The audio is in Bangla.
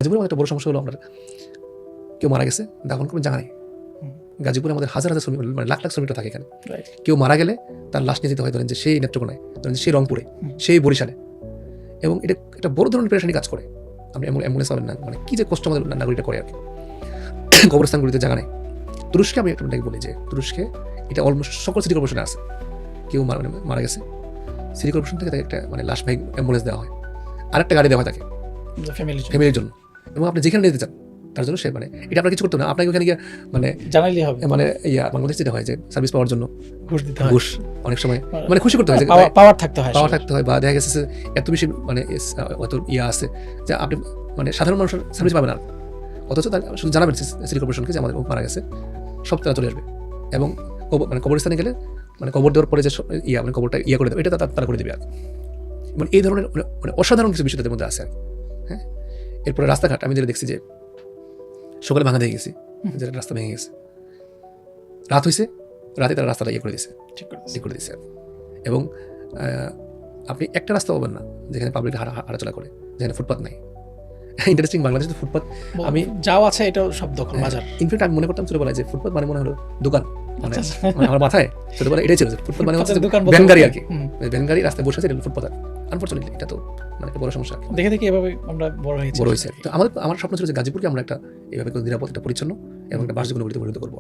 গাজীপুরে একটা বড় সমস্যা হলো আপনার কেউ মারা গেছে দাফন কোনো জায়গা নেই। গাজীপুরে আমাদের হাজার হাজার শ্রমিক মানে লাখ লাখ শ্রমিকরা থাকে এখানে। কেউ মারা গেলে তার লাশ নিয়ে যেতে হয় ধরেন যে সেই নেত্রকোনায়, ধরেন যে সেই রংপুরে, সেই বরিশালে, এবং এটা একটা বড় ধরনের পেরেশানি কাজ করে। আপনি অ্যাম্বুলেন্স পাবেন না, মানে কি যে কষ্ট আমাদের নাগরিকটা করে আর কি। কবরস্থানগুলিতে জায়গা নেই। তুরস্কে আমি একটা বলি যে তুরস্কে এটা অলমোস্ট সকল সিটি কর্পোরেশনে আছে। কেউ মারা গেছে, সিটি কর্পোরেশন থেকে তাকে একটা মানে লাশ ভাই অ্যাম্বুলেন্স দেওয়া হয়, আরেকটা গাড়ি দেওয়া হয় তাকে ফ্যামিলির জন্য, এবং আপনি যেখানে নিতে চান তার জন্য সে মানে এটা আপনার কিছু করতে না, আপনাকে ওখানে গিয়ে মানে জানাইলেই হবে। মানে বাংলাদেশ যেটা হয় যে সার্ভিস পাওয়ার জন্য ঘুষ দিতে হয়, ঘুষ অনেক সময় মানে খুশি করতে হয়, পাওয়ার থাকতে হয়, বা দেখা গেছে যে এত বেশি মানে অত আছে যে আপনি মানে সাধারণ মানুষের সার্ভিস পাবেন না, অথচ তার শুধু জানাবেন সিটি কর্পোরেশনকে যে আমাদের মারা গেছে, সব তারা চলে আসবে। এবং মানে কবরস্থানে গেলে মানে কবর দেওয়ার পরে যে মানে কবরটা করে দেবে, এটা তারা করে দেবে আর মানে এই ধরনের মানে অসাধারণ কিছু বিষয় তাদের মধ্যে আছে আর হ্যাঁ। এরপরে রাস্তাঘাট আমি যেটা দেখছি যে সকালে ভাঙা দিয়ে গেছি, যেটা রাস্তা ভেঙে গেছে, রাত হয়েছে, রাতে তারা রাস্তাটা করে দিয়েছে, ঠিক করে দিয়েছে। এবং আপনি একটা রাস্তা পাবেন না যেখানে পাবলিক হাঁটাচলা করে, যেখানে ফুটপাথ নাই। ইন্টারেস্টিং, বাংলাদেশে ফুটপাথ আমি যাও আছে এটাও সব দখল বাজার। ইনফ্যাক্ট আমি মনে করতাম ছোটবেলায় যে ফুটপাথ মানে মনে হলো দোকান, মানে আমার মাথায় ছোটবেলায় এটাই ছিল যে ফুটপাথ মানে হচ্ছে ভ্যানগাড়ি আর কি, ভ্যানগাড়ি রাস্তায় বসে আছে, এটা ফুটপাথ। আনফরচুনেটলি এটা তো মানে বড় সমস্যা, দেখে দেখে এভাবে আমরা বড় হয়েছে। তো আমার স্বপ্ন ছিল যে গাজীপুরকে আমরা একটা এভাবে নিরাপদ, একটা পরিচ্ছন্ন এবং একটা বাসযোগ্য নগরীতে পরিণত করবো।